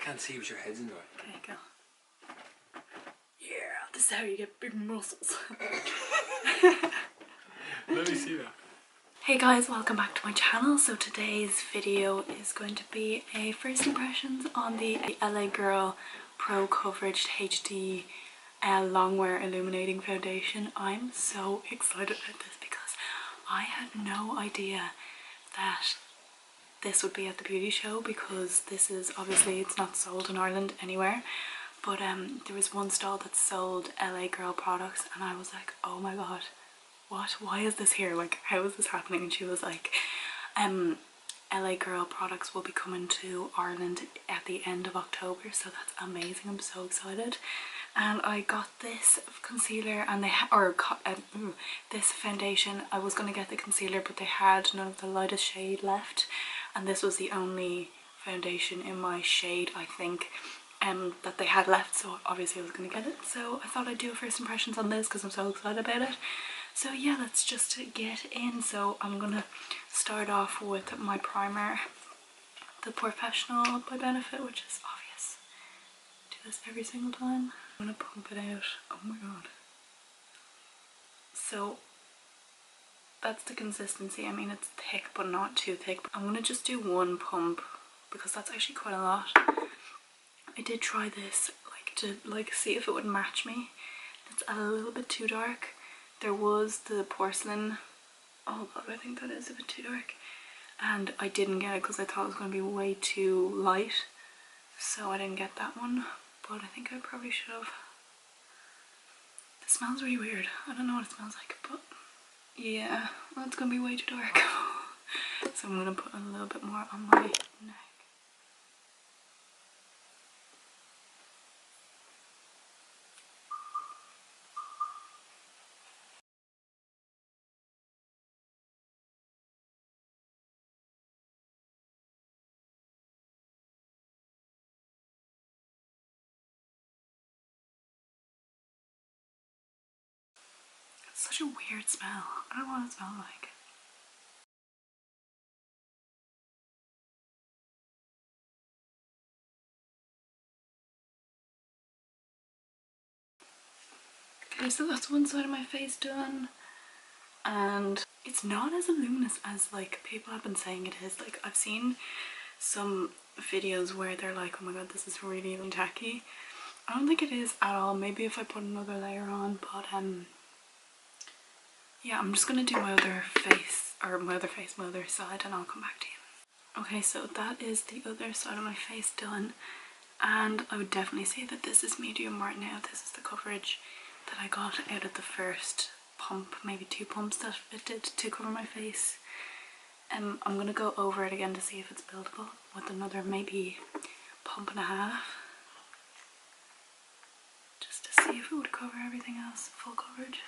can't see with your head's in the way. Okay, go. Yeah, this is how you get big muscles. Let me see that. Hey guys, welcome back to my channel. So today's video is going to be a first impressions on the LA Girl Pro Coverage HD Longwear Illuminating Foundation. I'm so excited about this because I had no idea that this would be at the beauty show, because this is obviously, it's not sold in Ireland anywhere, but there was one stall that sold LA Girl products and I was like, oh my god, what, why is this here, like how is this happening? And she was like, LA Girl products will be coming to Ireland at the end of October, so that's amazing. I'm so excited. And I got this concealer and they this foundation. I was going to get the concealer, but they had none of the lightest shade left, and this was the only foundation in my shade, I think, that they had left, so obviously I was going to get it. So I thought I'd do a first impressions on this because I'm so excited about it. So yeah, let's just get in. So I'm gonna start off with my primer, the Professional by Benefit, which is obvious. Do this every single time. I'm gonna pump it out. Oh my god. So that's the consistency. I mean, it's thick but not too thick. I'm gonna just do one pump because that's actually quite a lot. I did try this to see if it would match me. It's a little bit too dark. There was the Porcelain, oh god, I think that is a bit too dark, and I didn't get it because I thought it was going to be way too light, so I didn't get that one, but I think I probably should have. It smells really weird. I don't know what it smells like, but yeah, well, it's going to be way too dark. So I'm going to put a little bit more on my neck. It's such a weird smell. I don't know what it smells like. Okay, so that's one side of my face done, and it's not as luminous as like people have been saying it is. Like, I've seen some videos where they're like, oh my god, this is really tacky. I don't think it is at all. Maybe if I put another layer on, but yeah, I'm just gonna do my other face, or my other side, and I'll come back to you. Okay, so that is the other side of my face done, and I would definitely say that this is medium right now. This is the coverage that I got out of the first pump, maybe 2 pumps that it did to cover my face. I'm gonna go over it again to see if it's buildable with another maybe pump and a half, just to see if it would cover everything else, full coverage.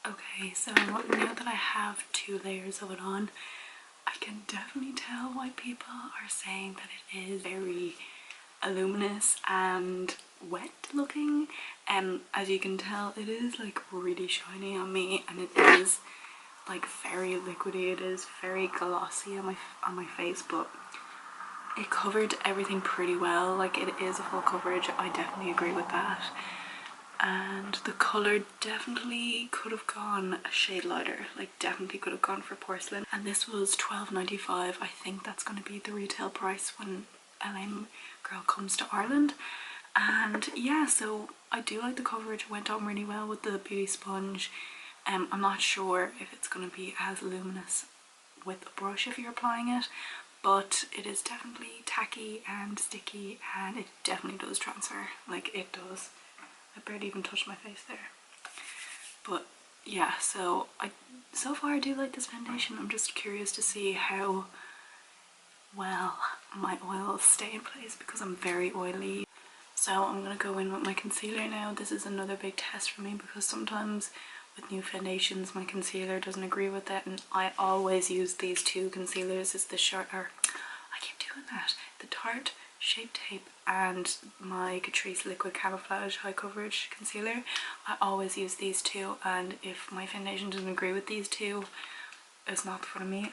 Okay, so now that I have 2 layers of it on, I can definitely tell why people are saying that it is very luminous and wet looking. As you can tell, it is like really shiny on me, and it is like very liquidy. It is very glossy on my face, but it covered everything pretty well. Like, it is a full coverage. I definitely agree with that. And the colour definitely could have gone a shade lighter, like definitely could have gone for Porcelain. And this was $12.95. I think that's going to be the retail price when LA Girl comes to Ireland. And yeah, so I do like the coverage. It went on really well with the beauty sponge. I'm not sure if it's going to be as luminous with a brush if you're applying it, but it is definitely tacky and sticky, and it definitely does transfer. Like, it does. I barely even touched my face there. But yeah, so far I do like this foundation. I'm just curious to see how well my oils stay in place because I'm very oily. So I'm going to go in with my concealer now. This is another big test for me because sometimes with new foundations my concealer doesn't agree with it, and I always use these 2 concealers. It's the doing that? The Tarte Shape Tape and my Catrice Liquid Camouflage High Coverage Concealer. I always use these two, and if my foundation doesn't agree with these two, it's not for me.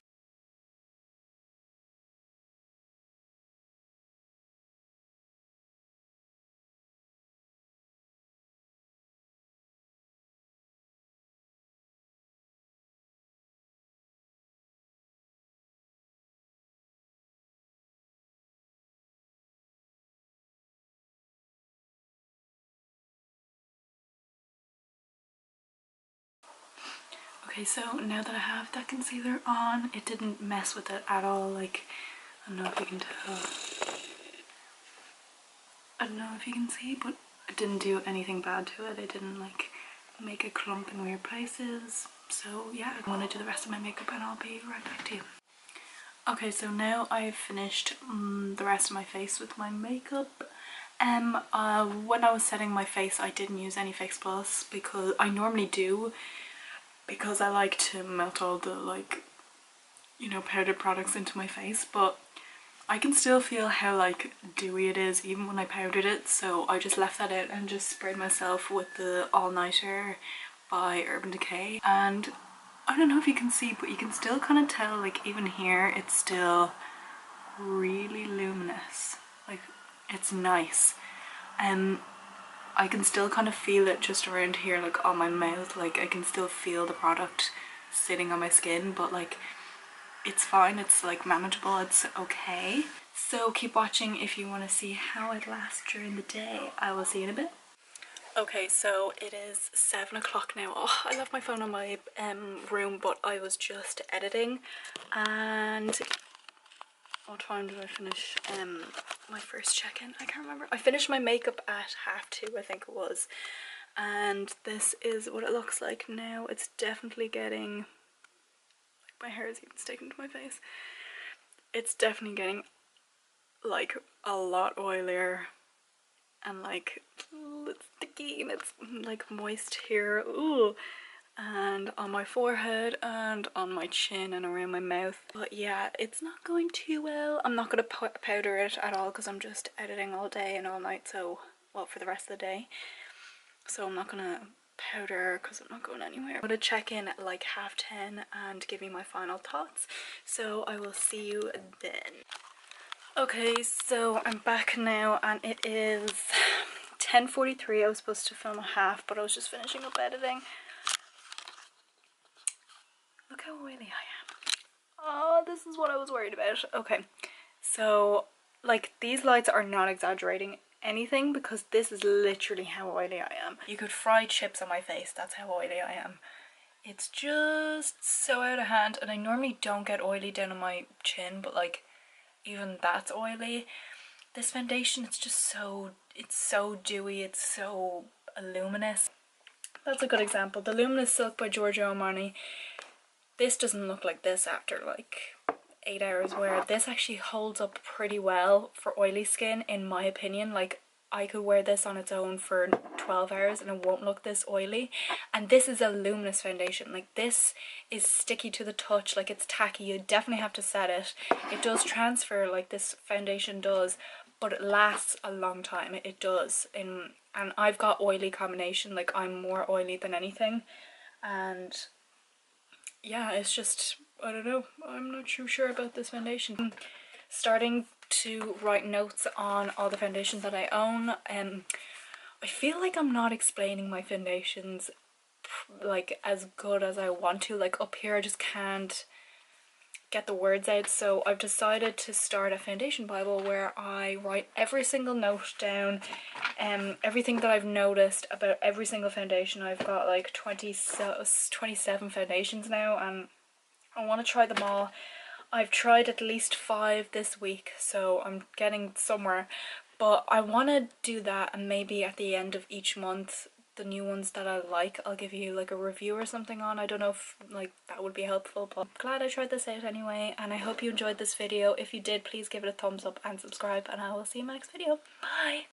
Okay, so now that I have that concealer on, it didn't mess with it at all. Like, I don't know if you can tell. I don't know if you can see, but it didn't do anything bad to it. It didn't like make a clump in weird places. So yeah, I'm gonna do the rest of my makeup and I'll be right back to you. Okay, so now I've finished the rest of my face with my makeup. When I was setting my face, I didn't use any Fix Plus because I normally do, because I like to melt all the, like, you know, powdered products into my face, but I can still feel how like dewy it is even when I powdered it, so I just left that out and just sprayed myself with the All Nighter by Urban Decay. And I don't know if you can see, but you can still kind of tell, like, even here it's still really luminous. Like, it's nice. I can still kind of feel it just around here, like on my mouth. Like, I can still feel the product sitting on my skin, but like, it's fine, it's like manageable, it's okay. So keep watching if you want to see how it lasts during the day. I will see you in a bit. Okay, so it is 7 o'clock now. Oh, I left my phone in my room, but I was just editing. And what time did I finish my first check-in? I can't remember. I finished my makeup at 2:30, I think it was. And this is what it looks like now. It's definitely getting, my hair is even sticking to my face. It's definitely getting like a lot oilier and like it's sticky and it's like moist here. Ooh. And on my forehead and on my chin and around my mouth. But yeah, it's not going too well. I'm not going to powder it at all because I'm just editing all day and all night, so, well, for the rest of the day. So I'm not going to powder because I'm not going anywhere. I'm going to check in at like 10:30 and give you my final thoughts. So I will see you then. Okay, so I'm back now and it is 10:43. I was supposed to film a half, but I was just finishing up editing. Look how oily I am. Oh, this is what I was worried about. Okay, so like these lights are not exaggerating anything because this is literally how oily I am. You could fry chips on my face, that's how oily I am. It's just so out of hand, and I normally don't get oily down on my chin, but like even that's oily. This foundation, it's just so, it's so dewy, it's so luminous. That's a good example. The Luminous Silk by Giorgio Armani. This doesn't look like this after like 8 hours wear. This actually holds up pretty well for oily skin, in my opinion. Like, I could wear this on its own for 12 hours and it won't look this oily. And this is a luminous foundation. Like, this is sticky to the touch, like it's tacky. You definitely have to set it. It does transfer, like this foundation does, but it lasts a long time. It does. And I've got oily combination, like I'm more oily than anything. And yeah, it's just, I don't know, I'm not too sure about this foundation. I'm starting to write notes on all the foundations that I own. I feel like I'm not explaining my foundations like as good as I want to. Like up here I just can't get the words out, so I've decided to start a foundation bible where I write every single note down, everything that I've noticed about every single foundation. I've got like 27 foundations now and I want to try them all. I've tried at least 5 this week, so I'm getting somewhere, but I want to do that, and maybe at the end of each month the new ones that I like, I'll give you like a review or something on. I don't know if like that would be helpful, but I'm glad I tried this out anyway, and I hope you enjoyed this video. If you did, please give it a thumbs up and subscribe, and I will see you in my next video. Bye!